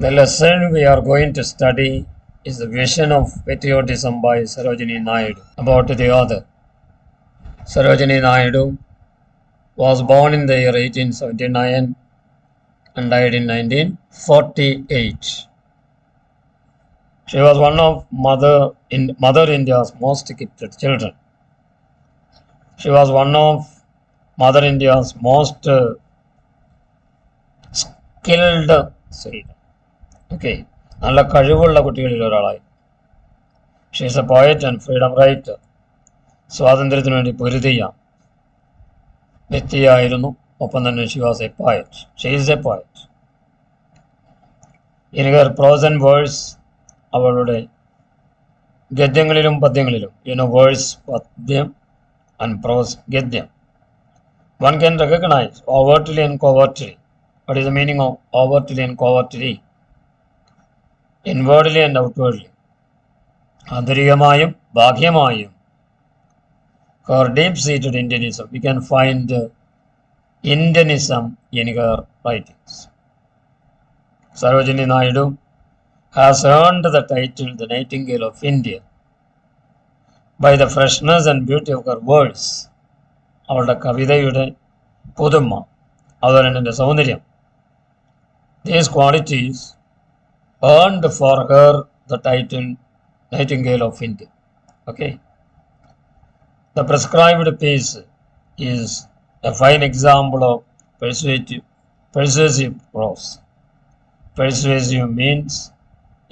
The lesson we are going to study is the vision of patriotism by Sarojini Naidu. About the author. Sarojini Naidu was born in the year 1879 and died in 1948. She was one of Mother India's most gifted children. She was one of Mother India's most skilled children. Okay. നല്ല കഴിവുള്ള കുട്ടികളിൽ ഒരാളായി. She is a poet and freedom writer. സ്വാതന്ത്ര്യത്തിനു വേണ്ടി പൊരുതിയ വ്യക്തിയായിരുന്നു. ഒപ്പം തന്നെ she was a poet. She is a poet. In her prose and verse, അവളുടെ ഗദ്യങ്ങളിലും പദ്യങ്ങളിലും, വേഴ്സ് പദ്യം ആൻഡ് പ്രോസ് ഗദ്യം, one can recognize overtly and covertly. What is the meaning of overtly and covertly? Inwardly and outwardly. ആന്തരികമായും ബാഹ്യമായും. Her deep-seated Indianism. We can find Indianism in her writings. Sarojini Naidu has earned the title the Nightingale of India by the freshness and beauty of her words. അവളുടെ കവിതയുടെ പുതുമ, അതുപോലെ തന്നെ സൗന്ദര്യം. These qualities earned for her the title Nightingale of India. Okay. The prescribed piece is a fine example of persuasive prose. Persuasive means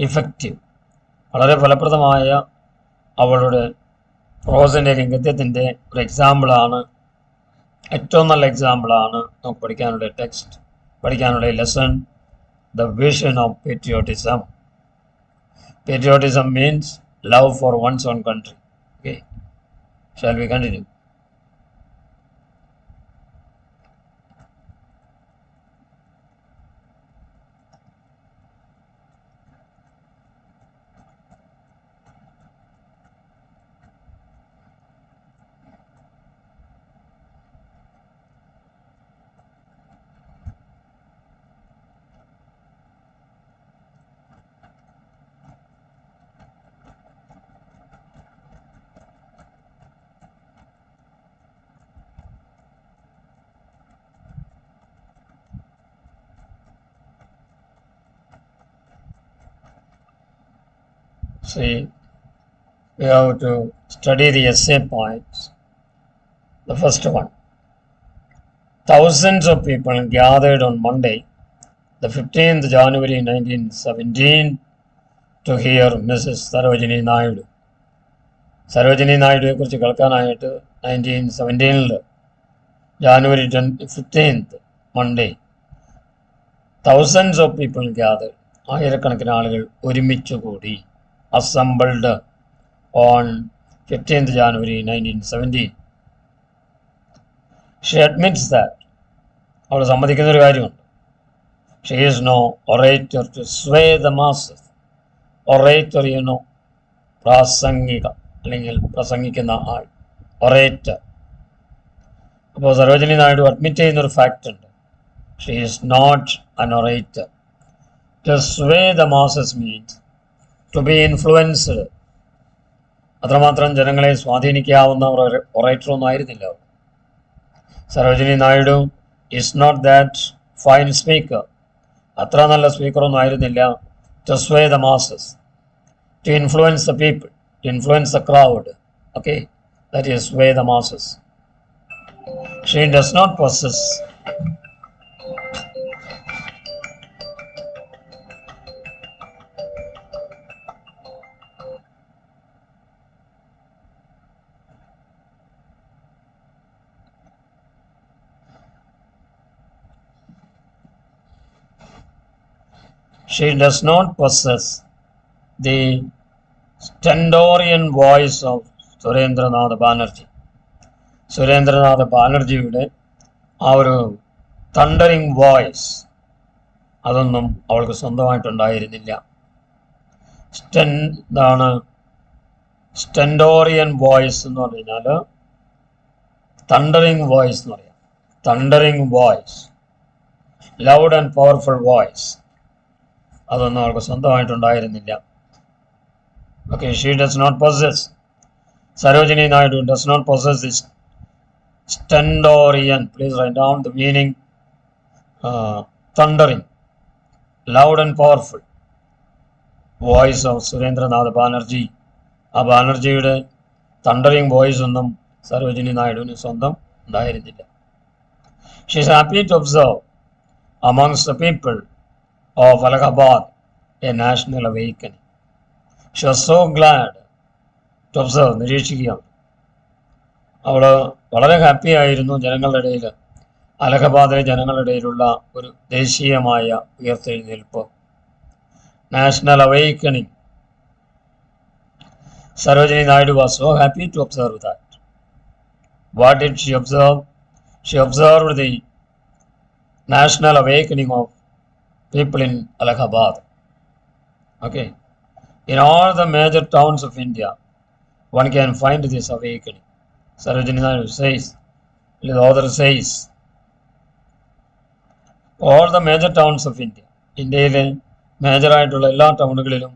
effective. വളരെ ഫലപ്രദമായ അവളുടെ പ്രോസിൻ്റെ ഗദ്യത്തിൻ്റെ ഒരു എക്സാമ്പിളാണ്, ഏറ്റവും നല്ല എക്സാമ്പിളാണ് നമുക്ക് പഠിക്കാനുള്ള ടെക്സ്റ്റ്, പഠിക്കാനുള്ള lesson, the vision of patriotism. Patriotism means love for one's own country. Okay. Shall we continue? See, we have to study the essay points. The first one. Thousands of people gathered on Monday, the 15th January 1917, to hear Mrs. Sarojini Naidu. Sarojini Naidu കുറിച്ച് കേൾക്കാനായിട്ട് 1917 January 15th, Monday. Thousands of people gathered. ആയിരക്കണക്കിന് ആളുകൾ ഒരുമിച്ച് കൂടി. Assembled on 15th January 1917. She admits that. അവൾ സമ്മതിക്കുന്ന ഒരു കാര്യമുണ്ട്. She is no orator to sway the masses. Orator, പ്രാസംഗിക അല്ലെങ്കിൽ പ്രസംഗിക്കുന്ന ആൾ, ഒറേറ്റർ. അപ്പോൾ സരോജിനി നായിഡു അഡ്മിറ്റ് ചെയ്യുന്നൊരു ഫാക്റ്റ് ഉണ്ട്. She is not an orator. To sway the masses means to be influenced. അത്രമാത്രം ജനങ്ങളെ സ്വാധീനിക്കാവുന്ന ഒരു ഒറേറ്ററൊന്നും ആയിരുന്നില്ല. Sarojini Naidu is not that fine speaker. അത്ര നല്ല സ്പീക്കറൊന്നും ആയിരുന്നില്ല. To sway the masses, to influence the people, to influence the crowd. Okay, that is sway the masses. She does not possess She does not possess the stentorian voice of Surendranath Banerjee. Surendranath ബാനർജിയുടെ ആ ഒരു thundering voice, അതൊന്നും അവൾക്ക് സ്വന്തമായിട്ടുണ്ടായിരുന്നില്ല. എന്താണ് സ്റ്റെൻഡോറിയൻ voice എന്ന് പറഞ്ഞു കഴിഞ്ഞാൽ thundering voice എന്ന് പറയാം. Thundering voice, loud and powerful voice. അതൊന്നും അവൾക്ക് സ്വന്തമായിട്ടുണ്ടായിരുന്നില്ല. Okay, she does not possess, Sarojini Naidu does not possess this stentorian, please write down the meaning, thundering, loud and powerful voice of Surendranath Banerjee. ആ ബാനർജിയുടെ തണ്ടറിങ് വോയിസ് ഒന്നും സരോജിനി നായിഡുവിന് സ്വന്തം ഉണ്ടായിരുന്നില്ല. She is happy to observe amongst the people of Allahabad a national awakening. She was so glad to observe, നിരീക്ഷിക്കുക. അവൾ വളരെ happy ആയിരുന്നു ജനങ്ങളുടെ ഇടയിൽ, അലഹബാദിലെ ജനങ്ങളുടെ ഇടയിലുള്ള ഒരു ദേശീയമായ ഉയർത്തെഴുന്നേൽപ്പ്, national awakening. Sarojini Naidu was so happy to observe that. What did she observe? She observed the national awakening of people in Allahabad. Okay. In all the major towns of India, one can find this awakening. Sarojini Naidu says, the author says, all the major towns of India, ഇന്ത്യയിലെ മേജറായിട്ടുള്ള എല്ലാ ടൗണുകളിലും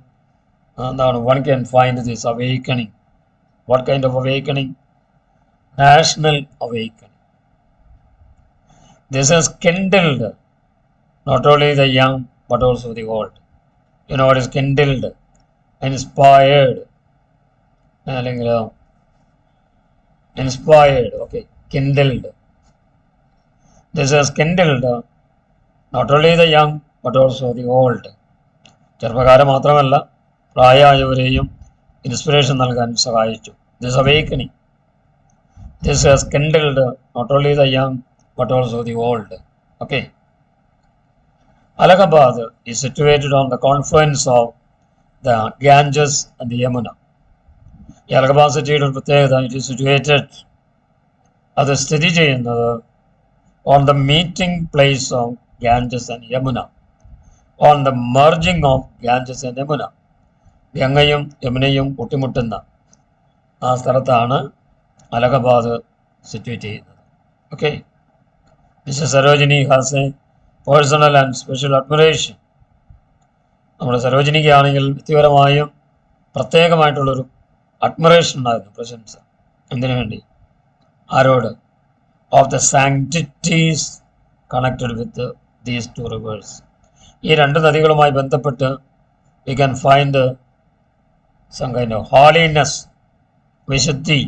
എന്താണ് one can find this awakening. What kind of awakening? National awakening. This has kindled not only the young but also the old. You know what is kindled? Inspired. Inspired, okay, kindled. This has kindled not only the young but also the old. ചെറുപ്പക്കാരെ മാത്രമല്ല പ്രായമായവരെയും inspiration നൽകാൻ സഹായിച്ചു. This awakening, this has kindled not only the young but also the old. Okay. Allahabad is situated on the confluence of the Ganges and the Yamuna. ഈ അലഹബാദ് സിറ്റിയുടെ ഒരു പ്രത്യേകത, it is situated, അത് സ്ഥിതി ചെയ്യുന്നത് on the meeting place of Ganges and Yamuna, on the merging of Ganges and Yamuna. ഗംഗയും യമുനയും കൂട്ടിമുട്ടുന്ന ആ സ്ഥലത്താണ് അലഹബാദ് സിറ്റുവേറ്റ് ചെയ്യുന്നത്. Okay, mister Sarojini has a personal and special admiration. നമ്മുടെ സരോജിനിക്കാണെങ്കിൽ വ്യക്തിപരമായും പ്രത്യേകമായിട്ടുള്ളൊരു അഡ്മിറേഷൻ ഉണ്ടായിരുന്നു, പ്രശംസ. എന്തിനു വേണ്ടി? ആരോട്? Of the sanctities connected with these two rivers. ഈ രണ്ട് നദികളുമായി ബന്ധപ്പെട്ട് we can find some kind of holiness, വിശുദ്ധി.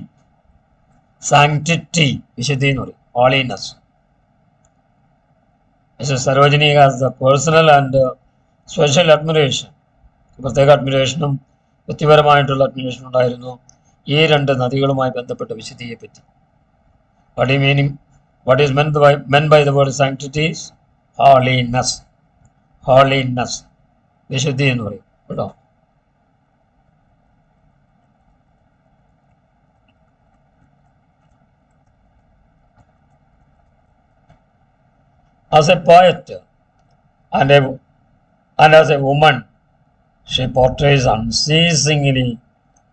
സാങ്ക്ടിറ്റി, വിശുദ്ധി എന്ന് പറയും, holiness. Sarojini has the personal and special admiration. പ്രത്യേക അഡ്മിറേഷനും വ്യക്തിപരമായിട്ടുള്ള അഡ്മിറേഷൻ ഉണ്ടായിരുന്നു ഈ രണ്ട് നദികളുമായി ബന്ധപ്പെട്ട വിശുദ്ധിയെപ്പറ്റി. What is meant by the word sanctities? Holiness. Holiness, വിശുദ്ധി എന്ന് പറയും കേട്ടോ. As a poet and as a woman, she portrays unceasingly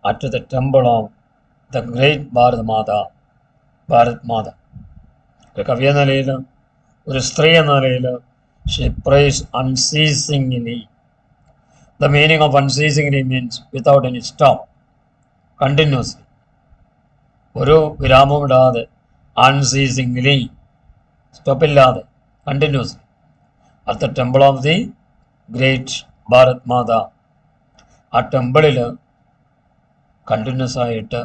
at the temple of the great Bharat Mata. ഒരു കവി എന്ന നിലയിൽ, ഒരു സ്ത്രീ എന്ന നിലയിൽ, she prays unceasingly. The meaning of unceasingly means without any stop, continuously. ഒരു വിരാമവും ഇടാതെ, unceasingly, സ്റ്റോപ്പില്ലാതെ, continuously, at the temple of the great Bharat Mata. ആ ടെമ്പിളിൽ കണ്ടിന്യൂസ് ആയിട്ട്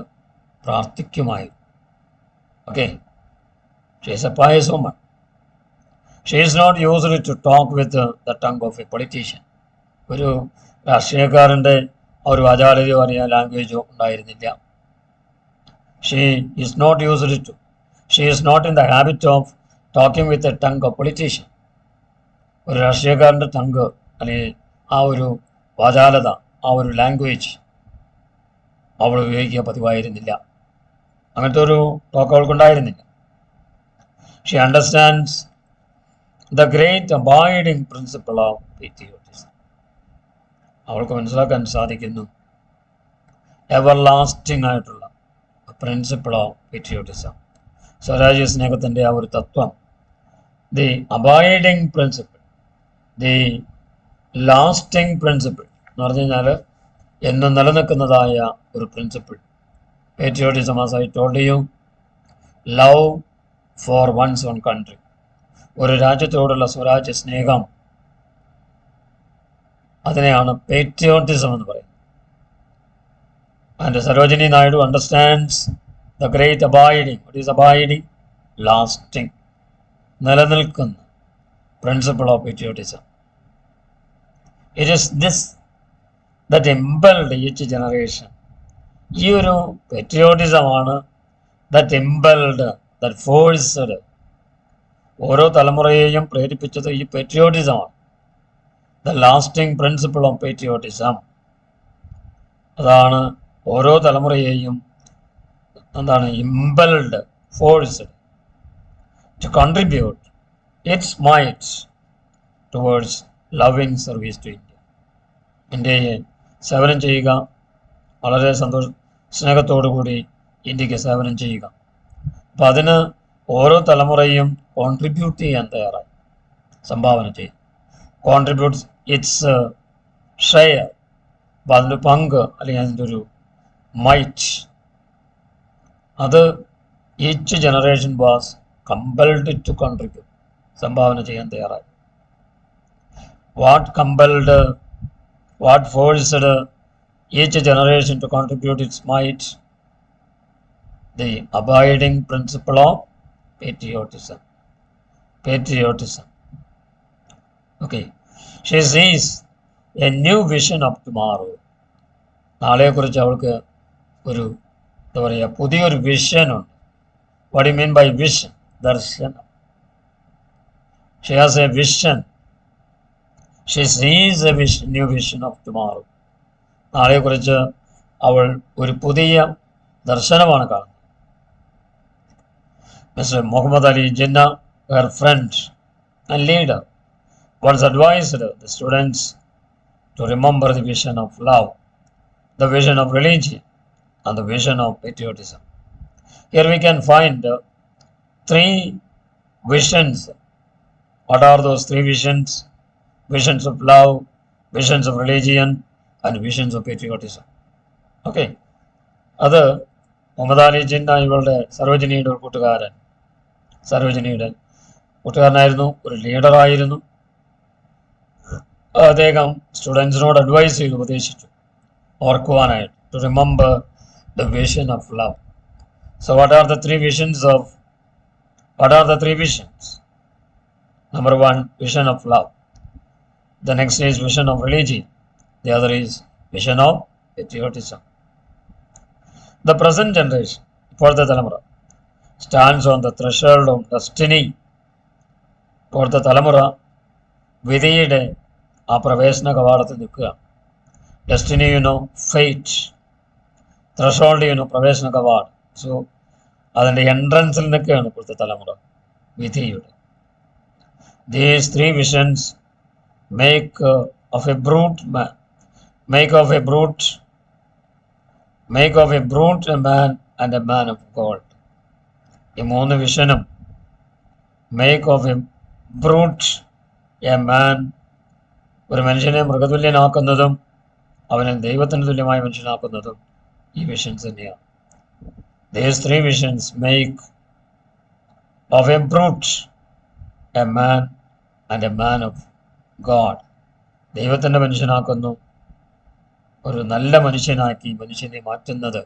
പ്രാർത്ഥിക്കുമായി. Okay, she is a pious woman. She is not used to talk with the tongue of a politician. ഒരു രാഷ്ട്രീയക്കാരൻ്റെ ഒരു വാചാലതയോ അറിയാൻ ലാംഗ്വേജോ ഉണ്ടായിരുന്നില്ല. She is not used to, she is not in the habit of talking with a tongue of politician. ഒരു രാഷ്ട്രീയക്കാരൻ്റെ tongue അല്ലെങ്കിൽ ആ ഒരു വാചാലത, ആ ഒരു ലാംഗ്വേജ് അവൾ ഉപയോഗിക്കുക പതിവായിരുന്നില്ല. അങ്ങനത്തെ ഒരു ടോക്ക് അവൾക്കുണ്ടായിരുന്നില്ല. She understands the great abiding principle of patriotism. അവൾക്ക് മനസ്സിലാക്കാൻ സാധിക്കുന്നു എവർ ലാസ്റ്റിംഗ് ആയിട്ടുള്ള പ്രിൻസിപ്പിൾ ഓഫ് പെട്രിയോട്ടിസം, സ്വരാജ്യ സ്നേഹത്തിൻ്റെ ആ ഒരു തത്വം. The abiding principle, the lasting principle എന്ന് പറഞ്ഞു കഴിഞ്ഞാൽ എന്നും നിലനിൽക്കുന്നതായ ഒരു principle. Patriotism, as I told you, love for one's own country, ഒരു രാജ്യത്തോടുള്ള സ്വരാജ്യ സ്നേഹം, അതിനെയാണ് പേട്രിയോട്ടിസം എന്ന് പറയുന്നത്. And Sarojini Naidu understands the great abiding. What is abiding? Lasting, നിലനിൽക്കുന്ന principle of patriotism. It is this that impelled each generation. ഈ ഒരു പെട്രിയോട്ടിസമാണ് ദറ്റ് ഇമ്പൽഡ്, ദറ്റ് ഫോഴ്സ്ഡ്, ഓരോ തലമുറയെയും പ്രേരിപ്പിച്ചത് ഈ പെട്രിയോട്ടിസമാണ്. The lasting principle of patriotism. അതാണ് ഓരോ തലമുറയെയും എന്താണ് impelled, forced to contribute its mite towards loving service to India. ഇന്ത്യയെ സേവനം ചെയ്യുക, വളരെ സ്നേഹത്തോടു കൂടി ഇന്ത്യക്ക് സേവനം ചെയ്യുക. അപ്പം അതിന് ഓരോ തലമുറയും കോൺട്രിബ്യൂട്ട് ചെയ്യാൻ തയ്യാറായി, സംഭാവന ചെയ്യും. കോൺട്രിബ്യൂട്ട് ഇറ്റ്സ് ഷെയർ, അപ്പം അതിൻ്റെ പങ്ക് അല്ലെങ്കിൽ അതിൻ്റെ ഒരു മൈറ്റ്, അത് each generation was compelled to contribute, സംഭാവന ചെയ്യാൻ തയ്യാറായി. What forced each generation to contribute its might? The abiding principle of patriotism. Okay. She sees a new vision of tomorrow. നാളെക്കുറിച്ച് അവൾക്ക് ഒരു എന്താ പറയുക, പുതിയൊരു വിഷനുണ്ട്. What you mean by vision? ദർശനം. She has a vision. She sees a vision, new vision of tomorrow. നാളെക്കുറിച്ച് അവൾ ഒരു പുതിയ ദർശനമാണ് കാണുന്നത്. Mr. Muhammad Ali Jinnah, her friend and leader, once advised the students to remember the vision of love, the vision of religion, and the vision of patriotism. Here we can find three visions. What are those three visions? Visions of love, visions of religion, and visions of patriotism. Okay. അത് മുഹമ്മദ് അലി ജിന്ന ഇവളുടെ സരോജിനിയുടെ ഒരു കൂട്ടുകാരനായിരുന്നു, ഒരു ലീഡറായിരുന്നു. അദ്ദേഹം സ്റ്റുഡൻസിനോട് advise ചെയ്ത് ഉപദേശിച്ചു ഓർക്കുവാനായിട്ട്, to remember the vision of love. So what are the three visions? Number one, vision of love. The next is vision of religion. The other is vision of patriotism. The present generation, ഇപ്പോഴത്തെ തലമുറ, stands on the threshold of destiny. ഇപ്പോഴത്തെ തലമുറ വിധിയുടെ ആ പ്രവേശന കവാടത്തിൽ നിൽക്കുകയാണ്. Destiny, fate. Threshold, പ്രവേശന കവാടം. സോ അതിൻ്റെ എൻട്രൻസിൽ നിൽക്കുകയാണ് ഇപ്പോഴത്തെ തലമുറ, വിധിയുടെ. These three visions make of a brute a man and a man of God. ഈ മൂന്ന് വിഷനും make of a brute a man, ഒരു മനുഷ്യനെ മൃഗതുല്യനാക്കുന്നതും അവനെ ദൈവത്തിന് തുല്യമായ മനുഷ്യനാക്കുന്നതും ഈ വിഷൻസ് തന്നെയാണ്. These three visions make of a brute a man and a man of God. ദൈവത്തിൻ്റെ മനുഷ്യനാക്കുന്നു, ഒരു നല്ല മനുഷ്യനാക്കി മനുഷ്യനെ മാറ്റുന്നത്.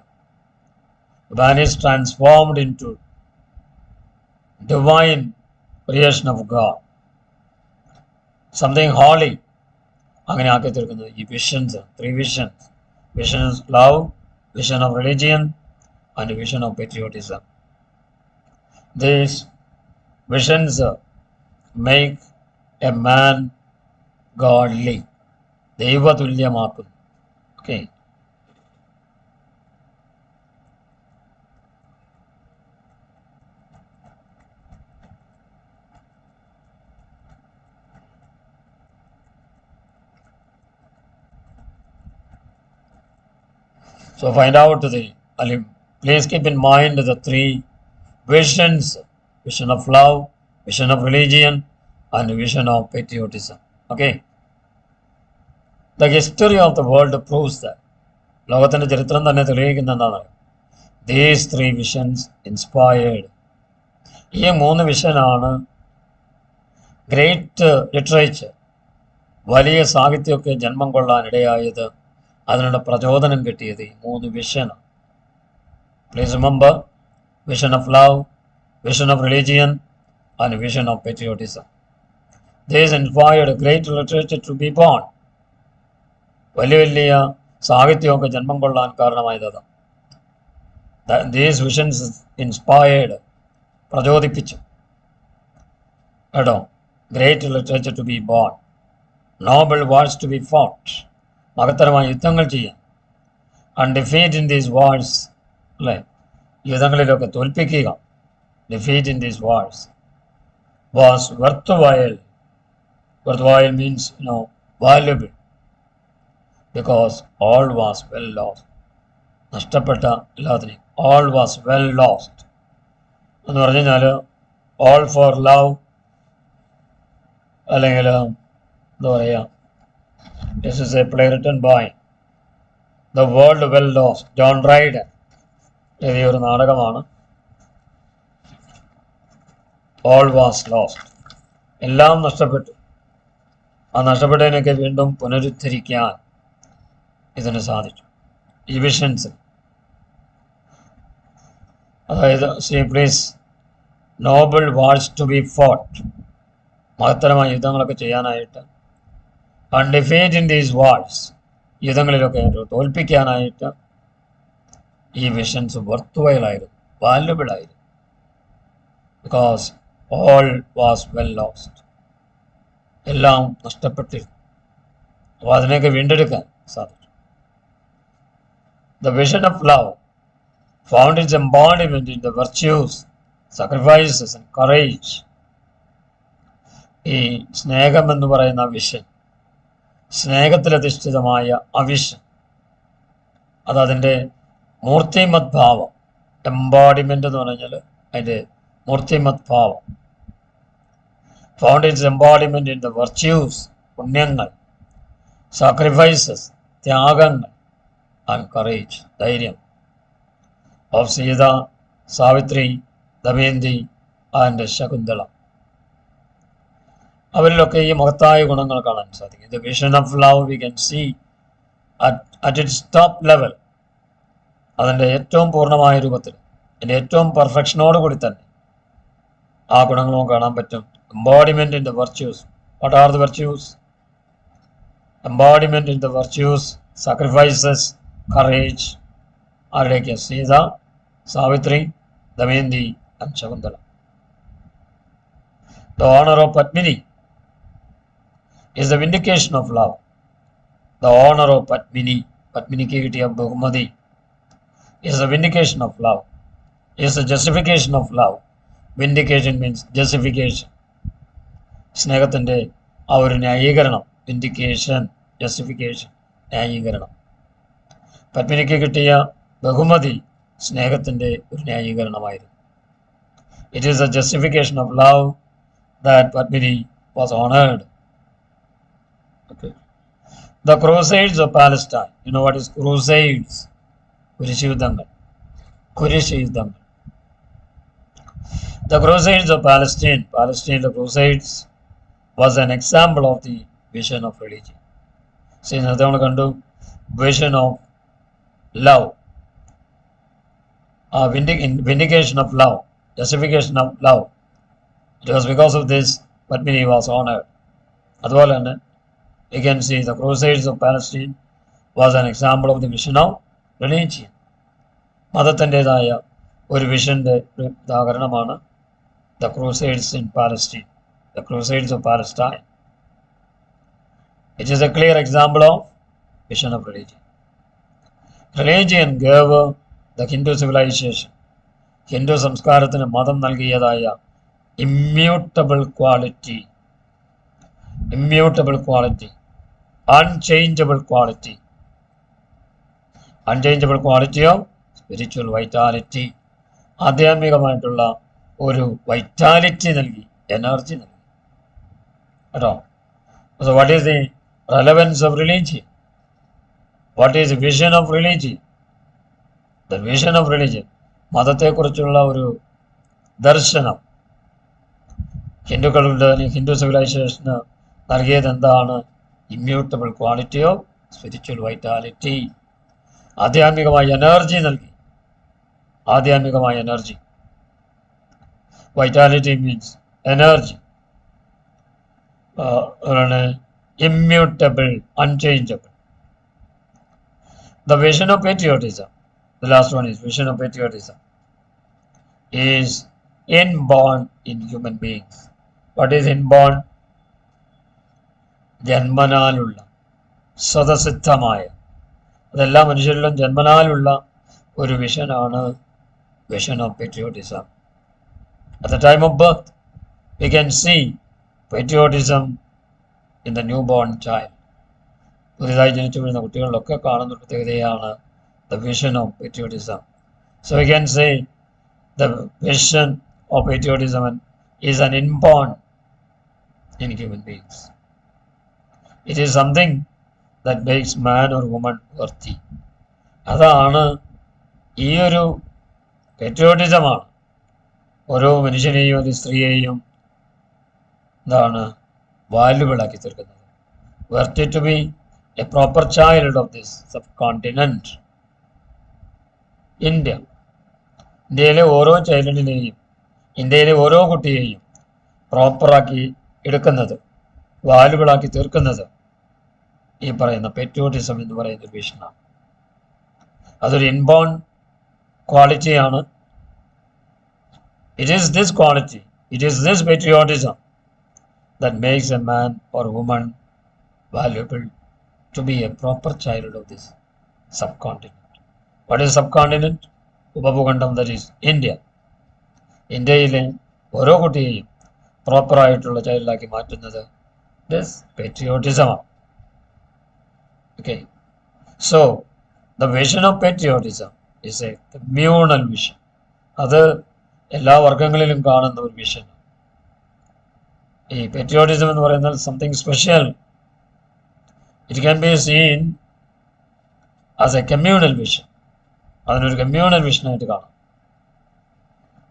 Man is transformed into divine creation of God, something holy. അങ്ങനെ ആക്കി തീർക്കുന്നത് ഈ visions, three visions. Vision of love, vision of religion, and vision of patriotism. These visions make a man godly, ദൈവതുല്യമാക്കുന്നു. Okay. So find out please keep in mind the three visions: vision of love, vision of religion, and vision of patriotism. Okay. The history of the world proves that, ലോകത്തിൻ്റെ ചരിത്രം തന്നെ തെളിയിക്കുന്ന എന്താണ്, these 3 visions inspired, ഈ 3 വിഷനാണ് great literature, വലിയ സാഹിത്യമൊക്കെ ജന്മം കൊള്ളാനിടയായത്, അതിനുള്ള പ്രചോദനം കിട്ടിയത് ഈ 3 വിഷനാണ്. Please remember, vision of love, vision of religion and vision of patriotism. These inspired great literature to be born. വലിയ സാഹിത്യമൊക്കെ ജന്മം കൊള്ളാൻ കാരണമായത് ദീസ് വിഷൻസ് ഇൻസ്പയർഡ്, പ്രചോദിപ്പിച്ചു കേട്ടോ. Great literature to be born, noble wars to be fought, മഹത്തരമായ യുദ്ധങ്ങൾ ചെയ്യാൻ. And defeat in these wars, അല്ലേ, യുദ്ധങ്ങളിലൊക്കെ തോൽപ്പിക്കുക. Defeat in these wars was worthwhile. Worthwhile means, valuable, because all was well lost. നഷ്ടപ്പെട്ട എല്ലാത്തിനെയും all was well lost എന്ന് പറഞ്ഞു കഴിഞ്ഞാൽ all for love, അല്ലെങ്കിൽ എന്താ പറയുക, this is a play written by The World Well Lost, John ridden എഴുതിയ ഒരു നാടകമാണ്. all was lost, എല്ലാം നഷ്ടപ്പെട്ടു. ആ നഷ്ടപ്പെട്ടതിനൊക്കെ വീണ്ടും പുനരുദ്ധരിക്കാൻ ഇതിന് സാധിച്ചു ഈ വിഷൻസ്. അതായത് please, noble wars to be fought, മഹത്തരമായ യുദ്ധങ്ങളൊക്കെ ചെയ്യാനായിട്ട്. And defeat in these wars, യുദ്ധങ്ങളിലൊക്കെ തോൽപ്പിക്കാനായിട്ട് ഈ വിഷൻസ് വർത്തുവയിലായിരുന്നു, വാല്യുബിൾ ആയിരുന്നു. Because all was well lost, എല്ലാം നഷ്ടപ്പെട്ടിരുന്നു. അപ്പോൾ അതിനെയൊക്കെ വീണ്ടെടുക്കാൻ സാധിച്ചു. The vision of love found its embodiment in the virtues, sacrifices and courage. ഈ സ്നേഹം എന്ന് പറയുന്ന വിഷൻ, സ്നേഹത്തിലധിഷ്ഠിതമായ അവിഷൻ, അതതിൻ്റെ മൂർത്തിമത് ഭാവം, എംബോഡിമെൻ്റ് എന്ന് പറഞ്ഞാൽ അതിൻ്റെ മൂർത്തിമത് ഭാവം. Found its embodiment in the virtues, പുണ്യങ്ങൾ, sacrifices, ത്യാഗങ്ങൾ, and courage, ധൈര്യം, of സീത, സാവിത്രി, ദമയന്തി and ശകുന്തള. അവരിലൊക്കെ ഈ മഹത്തായ ഗുണങ്ങൾ കാണാൻ സാധിക്കും. The vision of love we can see at its top level, അതിൻ്റെ ഏറ്റവും പൂർണ്ണമായ രൂപത്തിൽ, അതിൻ്റെ ഏറ്റവും പെർഫെക്ഷനോടുകൂടി തന്നെ ആ ഗുണങ്ങളും കാണാൻ പറ്റും. Embodiment in the virtues. What are the virtues? Embodiment in the virtues, sacrifices, courage. ആരുടെയൊക്കെ? Sita, Savitri, Damayanti and Shakuntala. The honor of Padmini is the vindication of love. The honor of Padmini, പത്മിനിക്ക് കിട്ടിയ ബഹുമതി, is the vindication of love, is the justification of love. Vindication means justification. സ്നേഹത്തിൻ്റെ ആ ഒരു ന്യായീകരണം, vindication, justification, ന്യായീകരണം. പത്മിനിക്ക് കിട്ടിയ ബഹുമതി സ്നേഹത്തിൻ്റെ ഒരു ന്യായീകരണമായിരുന്നു. It is a justification of love that Padmini was honoured. Okay. The Crusades of Palestine. You know what is Crusades? കുരിശുയുദ്ധങ്ങൾ. കുരിശുയുദ്ധങ്ങൾ. The Crusades of Palestine. Palestine, the Crusades was an example of the vision of religion. See, നേരത്തെ നമ്മൾ കണ്ടു vision of love, vindication of love, justification of love. It was because of this Padmini was honored. അതുപോലെ തന്നെ we can see the Crusades of Palestine was an example of the vision of religion. മതത്തിൻ്റെതായ ഒരു വിഷൻ്റെ ഉദാഹരണമാണ് the Crusades in Palestine, the Crusades of Palestine. It is a clear example of vision of religion. Religion gave the Hindu civilization, Hindu സംസ്കാരത്തിന് മതം നൽകിയതായ immutable quality, unchangeable quality of spiritual vitality. ആധ്യാത്മികമായിട്ടുള്ള ഒരു vitality നൽകി, energy നൽകി കേട്ടോ. So what is the relevance of religion? What is vision of religion? The vision of religion, മതത്തെക്കുറിച്ചുള്ള ഒരു ദർശനം ഹിന്ദുക്കളുടെ അല്ലെങ്കിൽ ഹിന്ദു സിവിലൈസേഷന് നൽകിയത് എന്താണ്? Immutable quality of spiritual vitality, ആധ്യാത്മികമായ എനർജി നൽകി. ആധ്യാത്മികമായ energy, vitality means energy. immutable, unchangeable. The vision of patriotism, the last one is vision of patriotism, is inborn in human beings. What is inborn? ജന്മനാലുള്ള, സ്വതസിദ്ധമായ, അതെല്ലാ മനുഷ്യരിലും ജന്മനാലുള്ള ഒരു വിഷനാണ് vision of patriotism. At the time of birth, we can see patriotism in the newborn child. പുതിയതായി ജനിച്ചു വീഴുന്ന കുട്ടികളിലൊക്കെ കാണുന്ന പ്രത്യേകതയാണ് the vision of patriotism. So we can say the vision of patriotism is an inborn in human beings. It is something that makes man or woman worthy. അതാണ് ഈ ഒരു patriotism-ആണ് ഓരോ മനുഷ്യനെയും ഒരു സ്ത്രീയെയും എന്താണ് valuable ആക്കി തീർക്കുന്നത്. Worthy to be a proper child of this subcontinent. ഇന്ത്യയിലെ ഓരോ ചൈൽഡിനെയും, ഇന്ത്യയിലെ ഓരോ കുട്ടിയെയും പ്രോപ്പറാക്കി എടുക്കുന്നത്, വാല്യുബിൾ ആക്കി തീർക്കുന്നത് ഈ പറയുന്ന പെട്രിയോട്ടിസം എന്ന് പറയുന്ന ഒരു വിഷനാണ്. അതൊരു ഇൻബോൺ ക്വാളിറ്റിയാണ്. It is this quality, it is this patriotism that makes a man or woman valuable to be a proper child of this subcontinent. What is subcontinent? ഉപഭൂഖണ്ഡം, that is India. ഇന്ത്യയിലെ ഓരോ കുട്ടിയെയും പ്രോപ്പറായിട്ടുള്ള ചൈൽഡാക്കി മാറ്റുന്നത് this patriotism. Okay, so the vision of patriotism is a communal vision. അത് എല്ലാ വർഗങ്ങളിലും കാണുന്ന ഒരു vision. ഈ patriotism എന്ന് പറയുന്നത് something special. It can be seen as A communal vision. അതിനൊരു കമ്മ്യൂണൽ വിഷനായിട്ട് കാണാം.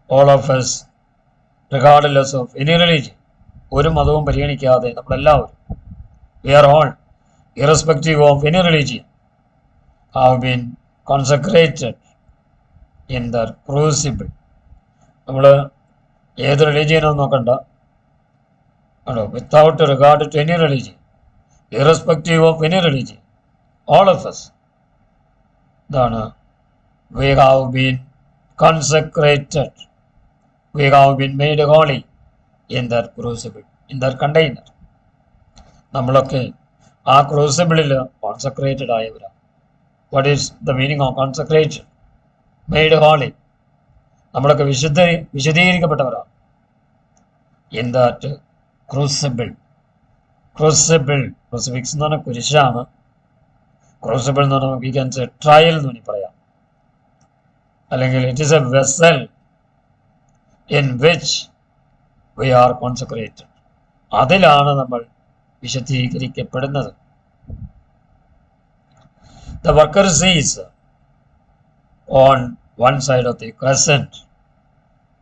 All of us, regardless of any religion, ഒരു മതവും പരിഗണിക്കാതെ നമ്മളെല്ലാവരും, we are all, irrespective of any religion, have been consecrated in the crucible. നമ്മൾ ഏത് റിലീജിയനോ നോക്കണ്ട, without regard to any religion, irrespective of any religion, all of us ഇതാണ് we have been consecrated, we have been made holy in that crucible, in that container. നമ്മളൊക്കെ ആ ക്രൂസിബിളിൽ consecrated ആയവരാണ്. What is the meaning of consecration? Made holy. നമ്മളൊക്കെ വിശദീകരിക്കപ്പെട്ടവരാണ്. In that crucible. Crucifix എന്ന് പറഞ്ഞാൽ കുരിശാണ്. Crucible എന്ന് പറഞ്ഞാൽ വി ക്യാൻ സേ ട്രയൽ എന്ന് വേണമെങ്കിൽ പറയാം. അല്ലെങ്കിൽ it is a vessel in which we are consecrated. അതിലാണ് നമ്മൾ വിശദീകരിക്കപ്പെടുന്നത്. The worker sees on one side of the crescent.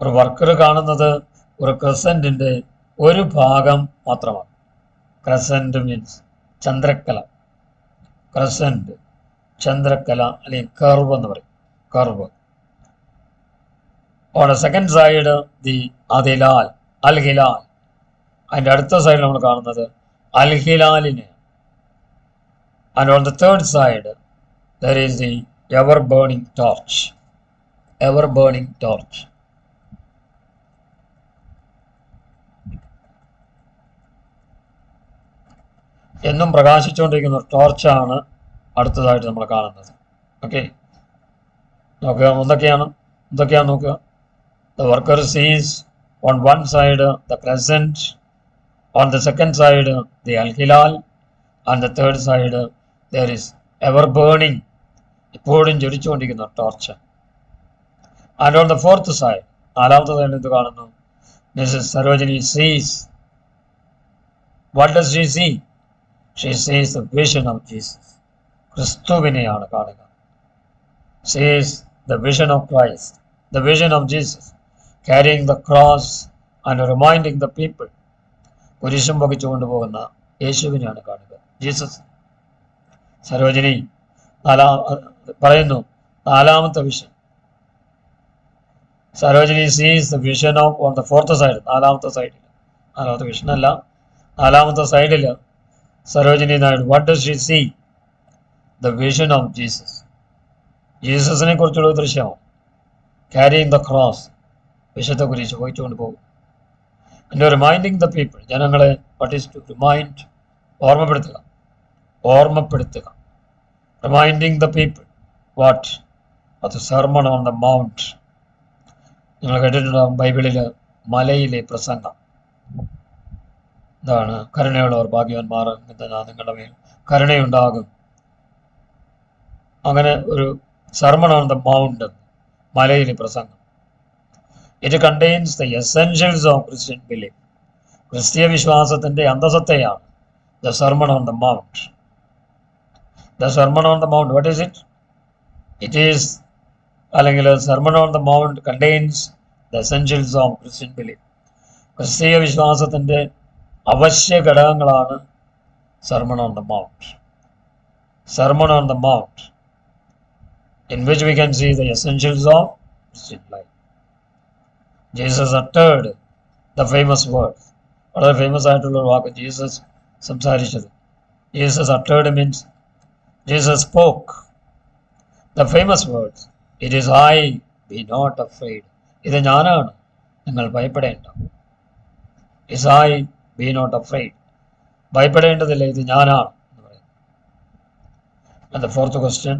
ഒരു വർക്കർ കാണുന്നത് ഒരു ക്രസന്റിന്റെ ഒരു ഭാഗം മാത്രമാണ്. ക്രസന്റ് മീൻസ് ചന്ദ്രക്കല. ക്രസന്റ്, ചന്ദ്രക്കല അല്ലെങ്കിൽ കർവ് എന്ന് പറയും. Curve. On a second side the അദിലാൽ, അൽ ഹിലാൽ. അതിൻ്റെ അടുത്ത സൈഡിൽ നമ്മൾ കാണുന്നത് അൽ ഹിലാലിനെ. And on the third side, there is the ever-burning torch. Ever-burning torch. എന്നും പ്രകാശിച്ചുകൊണ്ടിരിക്കുന്ന ഒരു ടോർച്ചാണ് അടുത്തതായിട്ട് നമ്മൾ കാണുന്നത്. ഓക്കെ, നോക്കുക എന്തൊക്കെയാണ് നോക്കുക. The worker sees on one side the crescent, on the second side the al-hilal, on the third side there is ever burning, ഇപ്പോഴും ജ്വലിച്ചുകൊണ്ടിരിക്കുന്ന torch. And on the fourth side, നാലാമത്തെ സൈഡിൽ ഇത് കാണുന്നു. Mrs. Sarojini sees. What does she see? She sees the vision of Jesus ക്രിസ്തുവിനെയാണ് കാണുക. Sees the vision of Christ, the vision of Jesus carrying the cross and reminding the people. കുരിശും വഹിച്ചു കൊണ്ടുപോകുന്ന യേശുവിനെയാണ് കാണുക, ജീസസ്. സരോജിനി പറയുന്നു നാലാമത്തെ vision. Sarojini sees the vision of on the fourth side, നാലാമത്തെ vision അല്ല, നാലാമത്തെ സൈഡിൽ Sarojini Naidu what does she see? The vision of Jesus. ജീസസിനെ കുറിച്ചുള്ള ദൃശ്യമാണ്. ക്യാരിയിങ് ദ ക്രോസ്, വിശുദ്ധ കുരിശ് വഹിച്ചുകൊണ്ട് പോകും. ആൻഡ് റിമൈൻഡിങ് ദ പീപ്പിൾ, ജനങ്ങളെ വാട്ട് ഈസ് ടു റിമൈൻഡ്? ഓർമ്മപ്പെടുത്തുക. Reminding the people what? അത് സെർമൺ ഓൺ ദ മൗണ്ട്. നിങ്ങൾ കേട്ടിട്ടുണ്ടാകും ബൈബിളിൽ മലയിലെ പ്രസംഗം. എന്താണ്? കരുണയുള്ളവർ ഭാഗ്യവാന്മാർ, നിങ്ങളുടെ മേൽ കരുണയുണ്ടാകും. അങ്ങനെ ഒരു സെർമൺ ഓൺ ദ മൗണ്ട്, മലയിലെ പ്രസംഗം. It contains the essentials of Christian belief. ക്രിസ്തീയ വിശ്വാസത്തിന്റെ അന്തസത്തയാണ് the sermon on the mount. The sermon on the mount, what is it? It is, അല്ലെങ്കിൽ sermon on the mount contains the essentials of Christian belief. ക്രിസ്തീയ വിശ്വാസത്തിന്റെ അവശ്യ ഘടകങ്ങളാണ് sermon on the mount. Sermon on the mount in which we can see the essentials of Christian life. Jesus uttered the famous words. വളരെ famous ആയിട്ടുള്ള ഒരു വാക്ക് Jesus സംസാരിച്ചത്. Jesus uttered means Jesus spoke the famous words. It is I, be not afraid. ഇത് ഞാനാണ്, നിങ്ങൾ ഭയപ്പെടേണ്ട. Is I, be not afraid. ഭയപ്പെടേണ്ടതില്ല, ഇത് ഞാനാണ് എന്ന് പറയുന്നത്. And the fourth question,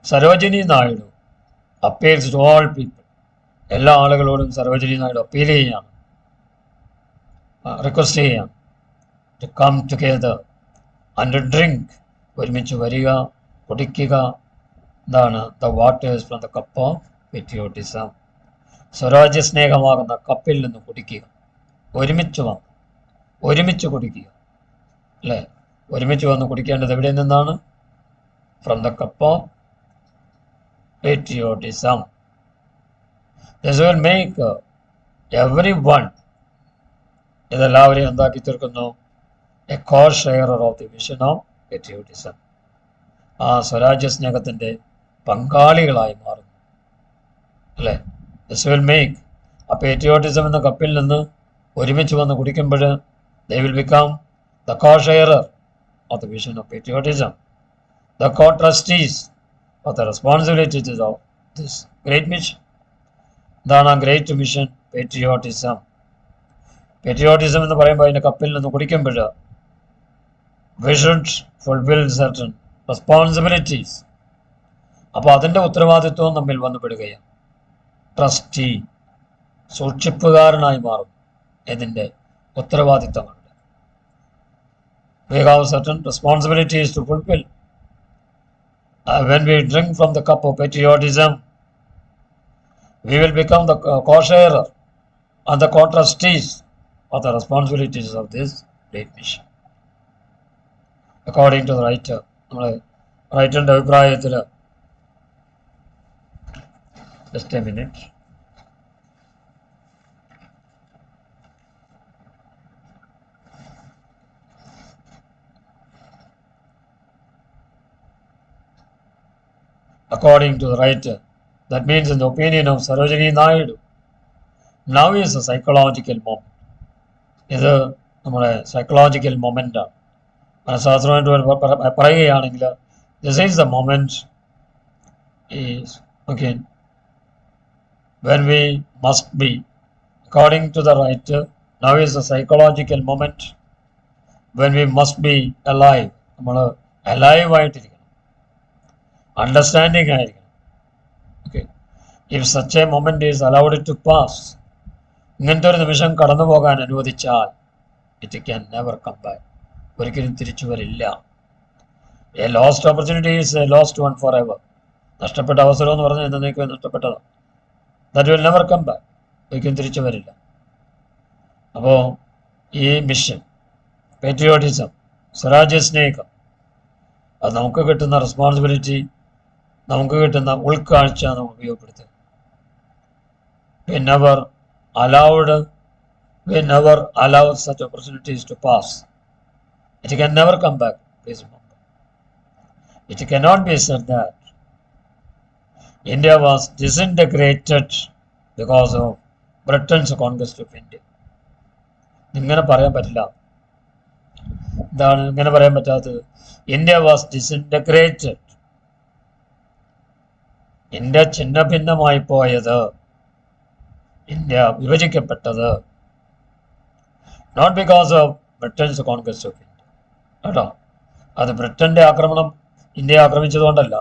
Sarojini Naidu appeals to all people. എല്ലാ ആളുകളോടും സരോജിനി നായിഡു അപ്പീൽ ചെയ്യുകയാണ്, റിക്വസ്റ്റ് ചെയ്യുകയാണ്. To come together and drink, ഒരുമിച്ച് വരിക, കുടിക്കുക. എന്താണ്? The waters from the cup of patriotism. സ്വരാജ്യ സ്നേഹമാകുന്ന കപ്പിൽ നിന്ന് കുടിക്കുക. ഒരുമിച്ച് കുടിക്കുക, അല്ലേ? ഒരുമിച്ച് വന്ന് കുടിക്കേണ്ടത് എവിടെ നിന്നാണ്? From the cup of patriotism. This will make everyone, ഇതെല്ലാവരെയും എന്താക്കി തീർക്കുന്നു? A co-sharer of the vision of patriotism. ആ സ്വരാജ്യ സ്നേഹത്തിന്റെ പങ്കാളികളായി മാറുന്നു, അല്ലേ? This will make, ആ patriotism എന്ന കപ്പിൽ നിന്ന് ഒരുമിച്ച് വന്ന് കുടിക്കുമ്പോൾ they will become the co-sharer of the vision of patriotism, the co-trustees of the responsibilities of this great mission. ഇതാണ് ആ ഗ്രേറ്റ് മിഷൻ, പേട്രിയോട്ടിസം. പേട്രിയോട്ടിസം എന്ന് പറയുമ്പോൾ അതിൻ്റെ കപ്പിൽ നിന്ന് കുടിക്കുമ്പോൾ we should fulfill certain responsibilities. അപ്പോൾ അതിൻ്റെ ഉത്തരവാദിത്വം നമ്മിൽ വന്നുപെടുകയാണ്. ട്രസ്റ്റി, സൂക്ഷിപ്പുകാരനായി മാറും. ഇതിൻ്റെ ഉത്തരവാദിത്തങ്ങളുണ്ട്. We have certain responsibilities to fulfill. When we drink from the cup of patriotism, we will become the co-sharer and the co-trustees of the responsibilities of this great mission. According to the writer, നമ്മുടെ റൈറ്ററിൻ്റെ അഭിപ്രായത്തിൽ, just a minute. According to the writer, that means in the opinion of Sarojini Naidu, now is a psychological moment. ഇത് നമ്മുടെ psychological മൊമെൻ്റാണ്. മനഃശാസ്ത്രമായിട്ട് പറയുകയാണെങ്കിൽ this is the moment is, okay, when we must be, according to the writer, now is a psychological moment when we must be alive. നമ്മൾ alive ആയിട്ടിരിക്കണം, understanding ആയിരിക്കണം. Okay, if such a moment is allowed to pass, ഇങ്ങനത്തെ ഒരു നിമിഷം കടന്നു പോകാൻ അനുവദിച്ചാൽ it can never come back, ഒരിക്കലും തിരിച്ചു വരില്ല. A lost opportunity is a lost one for ever. നഷ്ടപ്പെട്ട അവസരം എന്ന് പറഞ്ഞാൽ എന്നേക്കും നഷ്ടപ്പെട്ടതാണ്. That will never come back. ഒരിക്കലും തിരിച്ചു വരില്ല. അപ്പോൾ ഈ മിഷൻ, പേട്രിയോട്ടിസം, സ്വരാജ്യസ്നേഹം, അത് നമുക്ക് കിട്ടുന്ന റെസ്പോൺസിബിലിറ്റി, നമുക്ക് കിട്ടുന്ന ഉൾക്കാഴ്ച നമ്മൾ ഉപയോഗപ്പെടുത്തുക. We never allow such opportunities to pass. It can never come back. Please remember. It cannot be said that India was disintegrated because of Britain's conquest of India. ഇങ്ങനെ പറയാൻ പറ്റില്ല. എന്താണ് ഇങ്ങനെ പറയാൻ പറ്റാത്തത്? India was disintegrated. ഇന്ത്യ ഛിന്ന ഭിന്നമായി പോയത്, ഇന്ത്യ വിഭജിക്കപ്പെട്ടത് not because of Britain's conquest of India. കേട്ടോ, അത് ബ്രിട്ടന്റെ ആക്രമണം ഇന്ത്യയെ ആക്രമിച്ചതുകൊണ്ടല്ല,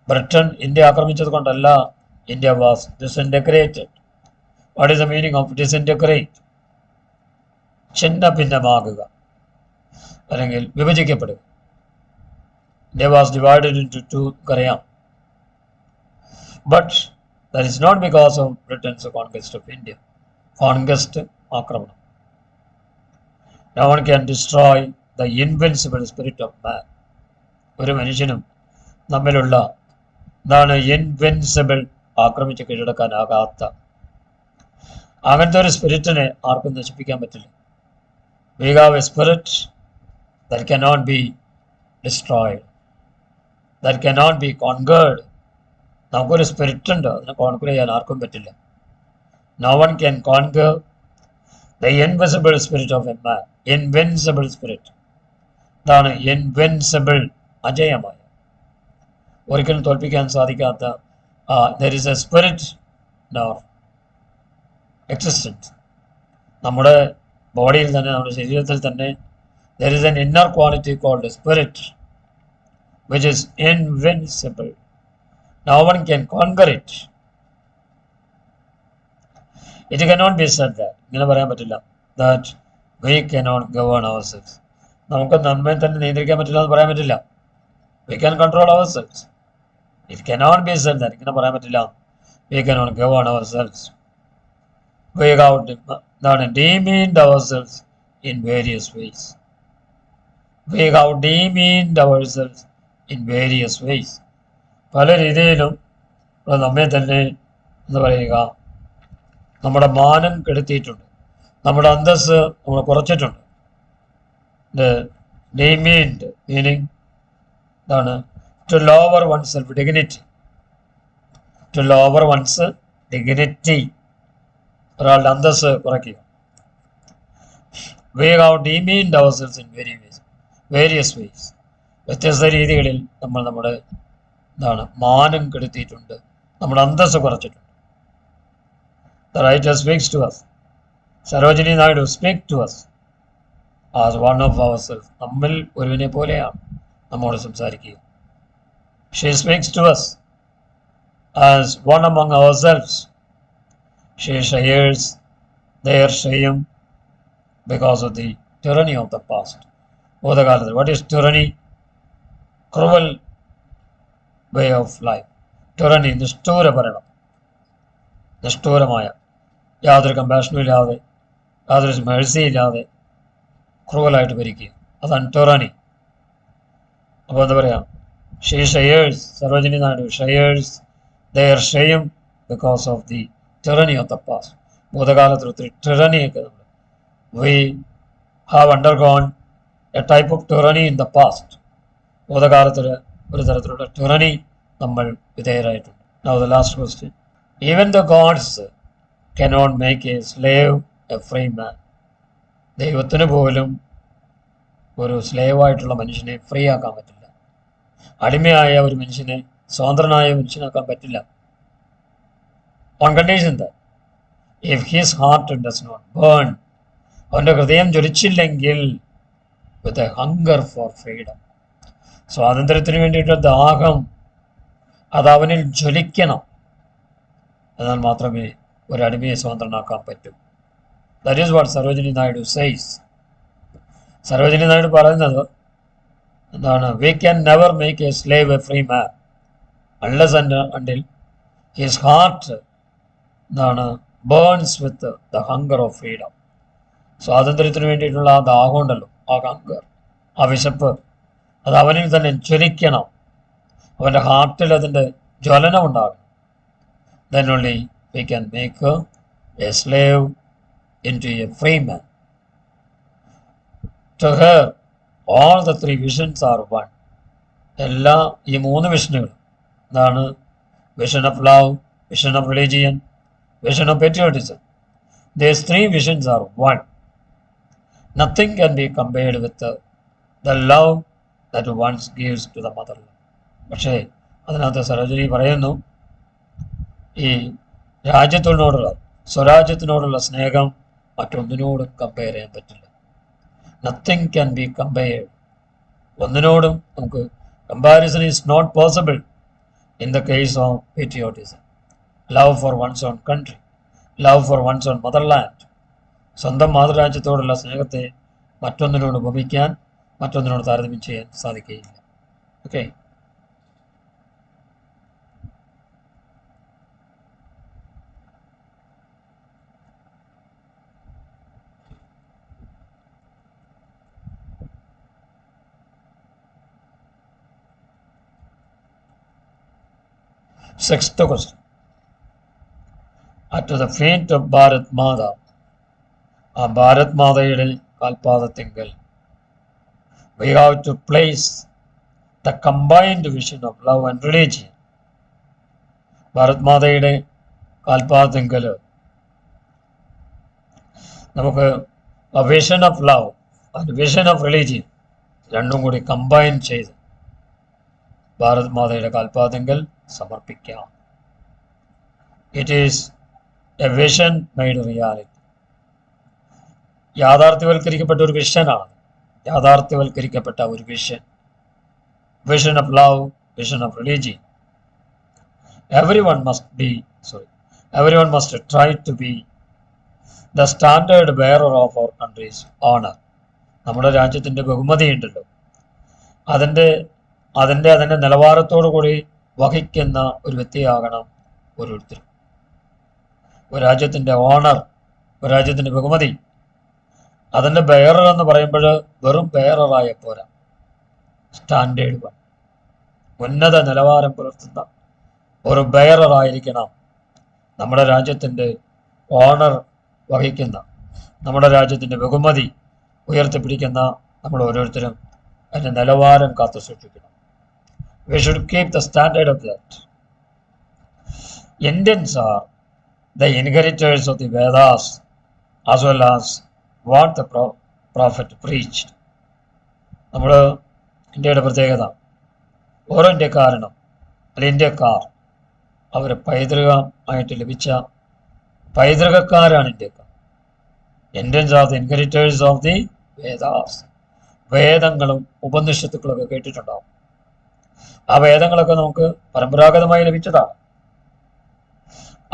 ബ്രിട്ടൻ ഇന്ത്യ ആക്രമിച്ചത് കൊണ്ടല്ല India was disintegrated. What is the meaning of disintegrate? ഛിന്ന ഭിന്നമാകുക അല്ലെങ്കിൽ വിഭജിക്കപ്പെടുക. India was divided into two, അറിയാം. But that is not because of Britain's conquest of India. Conquest, ആക്രമണം. No one can destroy the invincible spirit of man. ഒരു മനുഷ്യനും നമ്മിലുള്ള എന്താണ് invincible, ആക്രമിച്ച് കീഴടക്കാനാകാത്ത അങ്ങനത്തെ ഒരു സ്പിരിറ്റിനെ ആർക്കും നശിപ്പിക്കാൻ പറ്റില്ല. We have a spirit that cannot be destroyed, that cannot be conquered. നമുക്കൊരു സ്പിരിറ്റ് ഉണ്ട്, അതിനെ കോൺക്വർ ചെയ്യാൻ ആർക്കും പറ്റില്ല. No one can conquer the invisible spirit of a man. Invincible spirit. ഇതാണ് ഇൻവിൻസിബിൾ, അജയമായ, ഒരിക്കലും തോൽപ്പിക്കാൻ സാധിക്കാത്ത. there is a spirit in our existence. നമ്മുടെ ബോഡിയിൽ തന്നെ, നമ്മുടെ ശരീരത്തിൽ തന്നെ there is an inner quality called a spirit which is invincible. No one can conquer it. It cannot be said that, ഇങ്ങനെ പറയാൻ പറ്റില്ല, that we cannot govern ourselves. നമുക്ക് നമ്മെ തന്നെ നിയന്ത്രിക്കാൻ പറ്റില്ല എന്ന് പറയാൻ പറ്റില്ല. We can control ourselves. It cannot be said that, ഇങ്ങനെ പറയാൻ പറ്റില്ല, we cannot govern ourselves. We have demeaned ourselves in various ways. We have demeaned ourselves in various ways. പല രീതിയിലും നമ്മെ തന്നെ എന്താ പറയുക, നമ്മുടെ മാനം കെടുത്തിയിട്ടുണ്ട്, നമ്മുടെ അന്തസ്സ് നമ്മൾ കുറച്ചിട്ടുണ്ട്. ഡീമീൻഡ് മീനിങ് എന്താണ്? To lower one's self, dignity. To lower one's dignity, ഒരാളുടെ അന്തസ്സ് കുറയ്ക്കുക. We have demeaned ourselves in various ways. വ്യത്യസ്ത രീതികളിൽ നമ്മൾ നമ്മുടെ എന്താണ് മാനം കെടുത്തിയിട്ടുണ്ട്, നമ്മുടെ അന്തസ്സ് കുറച്ചിട്ടുണ്ട്. The writer speaks to us. Sarojini Naidu speaks to us as one of ourselves. നമ്മിൽ ഒരുവിനെ പോലെയാണ് നമ്മോട് സംസാരിക്കുക. She speaks to us as one among ourselves. She shares their shame because of the tyranny of the past. ഭൂതകാലത്തിൽ. What is tyranny? Cruel way of life. Tyranny, നിഷ്ഠൂര ഭരണം, നിഷ്ഠൂരമായ, യാതൊരു കമ്പാഷനും ഇല്ലാതെ, യാതൊരു Mercy ഇല്ലാതെ ക്രൂവലായിട്ട് ഭരിക്കുക, അതാണ് tyranny. അപ്പോൾ എന്താ പറയുക? She shares, Sarojini Naidu shares their shame because of the tyranny of the past. ഭൂതകാലത്തിൽ ഒത്തിരി tyranny-യൊക്കെ നമ്മൾ, we have undergone a type of tyranny in the past. ഭൂതകാലത്തിൽ ഒരു തരത്തിലുള്ള tyranny നമ്മൾ വിധേയരായിട്ടുണ്ട്. Now the last question. Even the gods cannot make a slave a free man. ദൈവത്തിന് പോലും ഒരു സ്ലേവായിട്ടുള്ള മനുഷ്യനെ free ആക്കാൻ പറ്റില്ല. അടിമയായ ഒരു മനുഷ്യനെ സ്വതന്ത്രനായ മനുഷ്യനാക്കാൻ പറ്റില്ല. On condition that if his heart does not burn, അവൻ്റെ ഹൃദയം ജ്വലിച്ചില്ലെങ്കിൽ, with a hunger for freedom, സ്വാതന്ത്ര്യത്തിന് വേണ്ടിയിട്ട് ദാഹം അത് അവനിൽ ജ്വലിക്കണം, എന്നാൽ മാത്രമേ ഒരു അടിമയെ സ്വതന്ത്രനാക്കാൻ പറ്റൂ. That is what Sarojini Naidu says. Sarojini Naidu പറയുന്നത് എന്താണ്? We can never make A slave A free man. unless and until his heart എന്താണ് burns with the hunger of freedom. സ്വാതന്ത്ര്യത്തിന് വേണ്ടിയിട്ടുള്ള ആ ദാഹം ഉണ്ടല്ലോ, ആ ഹങ്കർ, ആ വിശപ്പ്, അത് അവനിൽ തന്നെ ജ്വലിക്കണം. അവൻ്റെ ഹാർട്ടിൽ അതിൻ്റെ ജ്വലനം ഉണ്ടാകണം. Then only we can make a slave into a free man. To her, all the three visions are one. എല്ലാ ഈ മൂന്ന് വിഷനുകൾ എന്താണ്? Vision of love, vision of religion, vision of patriotism. These three visions are one. Nothing can be compared with the love that one gives to the motherland. പക്ഷേ അതിനകത്ത് സരോജിനി പറയുന്നു, ഈ രാജ്യത്തിനോടുള്ള, സ്വരാജ്യത്തിനോടുള്ള സ്നേഹം മറ്റൊന്നിനോടും compare ചെയ്യാൻ പറ്റില്ല. Nothing can be compared. ഒന്നിനോടും നമുക്ക് comparison is not possible in the case of patriotism. Love for one's own country, love for one's own motherland. സ്വന്തം മാതൃരാജ്യത്തോടുള്ള സ്നേഹത്തെ മറ്റൊന്നിനോട് ഉപമിക്കാൻ, മറ്റൊന്നിനോട് താരതമ്യം ചെയ്യാൻ സാധിക്കുകയില്ല. Okay, sixth question. At the feet of Bharat Mata, ആ Bharat മാതയുടെ കാൽപാദത്തിങ്കൽ, we have to place the combined vision of love and religion. Bharat മാതയുടെ കാൽപാദത്തിങ്കൽ നമുക്ക് a vision of love and vision of religion രണ്ടും കൂടി കമ്പൈൻ ചെയ്ത് ഭാരത് മാതയുടെ കാൽപാദത്തിങ്കൽ സമർപ്പിക്കാം. It is a vision made reality. യാഥാർത്ഥ്യവൽക്കരിക്കപ്പെട്ട ഒരു വിഷനാണ്, യാഥാർത്ഥ്യവൽക്കരിക്കപ്പെട്ട ഒരു vision. Vision of love, vision of religion. Everyone must try to be the standard bearer of our country's honor. നമ്മുടെ രാജ്യത്തിൻ്റെ ബഹുമതി ഉണ്ടല്ലോ, അതിൻ്റെ നിലവാരത്തോടു കൂടി വഹിക്കുന്ന ഒരു വ്യക്തിയാകണം ഓരോരുത്തരും. ഒരു രാജ്യത്തിൻ്റെ ഓണർ, ഒരു രാജ്യത്തിൻ്റെ ബഹുമതി, അതിൻ്റെ ബെയറർ എന്ന് പറയുമ്പോൾ വെറും ബെയററായ പോരാ, സ്റ്റാൻഡേർഡ് വൺ, ഉന്നത നിലവാരം പുലർത്തുന്ന ഒരു ബെയററായിരിക്കണം നമ്മുടെ രാജ്യത്തിൻ്റെ ഓണർ വഹിക്കുന്ന, നമ്മുടെ രാജ്യത്തിൻ്റെ ബഹുമതി ഉയർത്തിപ്പിടിക്കുന്ന നമ്മൾ ഓരോരുത്തരും അതിൻ്റെ നിലവാരം കാത്തു സൂക്ഷിക്കണം. We should keep the standard of that. Indians are the inheritors of the Vedas as well as what the prophet preached. നമ്മൾ ഇന്ത്യയുടെ പ്രത്യേകത, ഓരോ ഇന്ത്യക്കാരനും അല്ലെങ്കിൽ ഇന്ത്യക്കാർ അവർ പൈതൃകമായിട്ട് ലഭിച്ച പൈതൃകക്കാരാണ് ഇന്ത്യക്കാർ. Indians are the inheritors of the Vedas. വേദങ്ങളും ഉപനിഷത്തുക്കളൊക്കെ കേട്ടിട്ടുണ്ടാവും. ആ വേദങ്ങളൊക്കെ നമുക്ക് പരമ്പരാഗതമായി ലഭിച്ചതാണ്.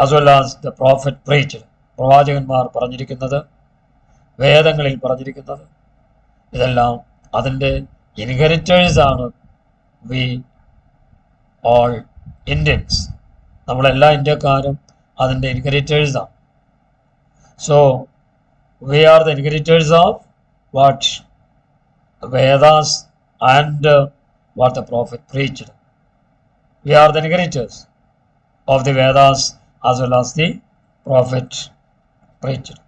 as well as the prophet preached. പ്രവാചകന്മാർ പറഞ്ഞിരിക്കുന്നത്, വേദങ്ങളിൽ പറഞ്ഞിരിക്കുന്നത്, ഇതെല്ലാം അതിൻ്റെ ഇൻഹെറിറ്റേഴ്സ് ആണ്. വി ഓൾ ഇന്ത്യൻസ്, നമ്മളെല്ലാ ഇന്ത്യക്കാരും അതിൻ്റെ ഇൻഹെറിറ്റേഴ്സാണ്. So we are the inheritors of what Vedas and what the prophet preached. We are the inheritors of the Vedas as well as the prophet preached.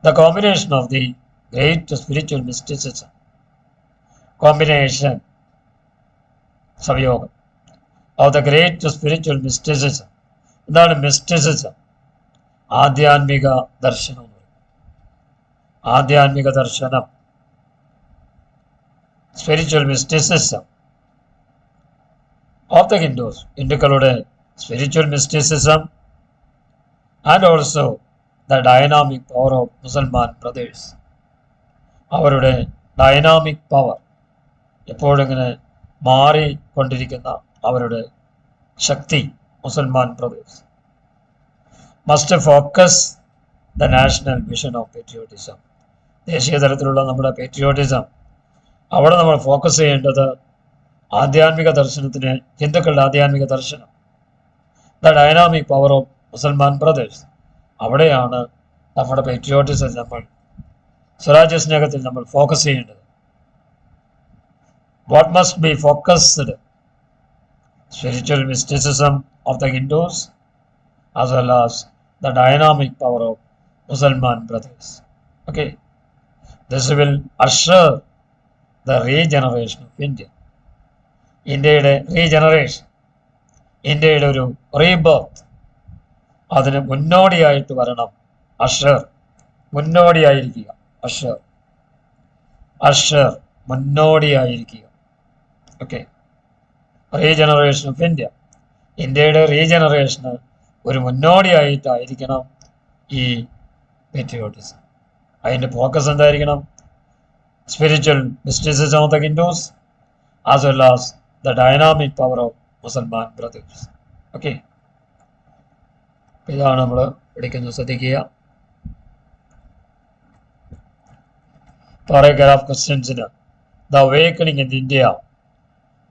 The combination of the great spiritual mysticism, Savyoga, of the great spiritual mysticism. എന്താണ് mysticism? ആധ്യാത്മിക ദർശനം. ആധ്യാത്മിക ദർശനം, spiritual mysticism of the Hindus, ഹിന്ദുക്കളുടെ spiritual mysticism, and also the dynamic power of Muslim brothers. അവരുടെ dynamic power, എപ്പോഴിങ്ങനെ മാറിക്കൊണ്ടിരിക്കുന്ന അവരുടെ ശക്തി, Mussalman brothers must focus the national vision of patriotism. ദേശീയ തലത്തിലുള്ള നമ്മുടെ പേട്രിയോട്ടിസം, അവിടെ നമ്മൾ ഫോക്കസ് ചെയ്യേണ്ടത് ആധ്യാത്മിക ദർശനത്തിന് ഹിന്ദുക്കളുടെ ആധ്യാത്മിക ദർശനം, the dynamic power of Mussalman brothers. അവിടെയാണ് നമ്മുടെ പെട്രിയോട്ടിസം, നമ്മൾ സ്വരാജ്യ സ്നേഹത്തിൽ നമ്മൾ ഫോക്കസ് ചെയ്യേണ്ടത്. What must be focused? Spiritual mysticism of the Hindus as well as the dynamic power of Muslim brothers. Okay, this will assure the regeneration of India. ഇന്ത്യയുടെ regeneration, ഇന്ത്യയുടെ ഒരു റീബർത്ത്, അതിന് മുന്നോടിയായിട്ട് വരണം. അഷർ, മുന്നോടിയായിരിക്കുക. അഷർ മുന്നോടിയായിരിക്കുക. Okay, regeneration of India, ഇന്ത്യയുടെ റീജനറേഷന് ഒരു മുന്നോടിയായിട്ടായിരിക്കണം ഈ പെട്രിയോട്ടിസം. അതിൻ്റെ ഫോക്കസ് എന്തായിരിക്കണം? Spiritual mysticism of the Hindus as well as the dynamic power of Mussalman brothers. Okay, ഇതാണ് നമ്മൾ പഠിക്കുന്നത്, ശ്രദ്ധിക്കുക. പാരഗ്രാഫ് ക്വസ്റ്റ്യൻസിന് the awakening in India,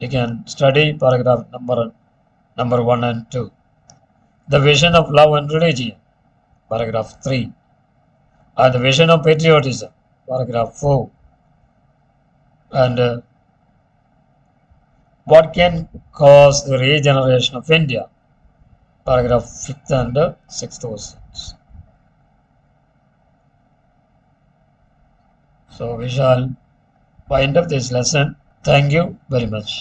you can study paragraph number 1 and 2. The vision of love and religion, paragraph 3, and the vision of patriotism, paragraph 4, and what can cause the regeneration of India, paragraph 5th and 6th questions. So we shall wind up this lesson. Thank you very much.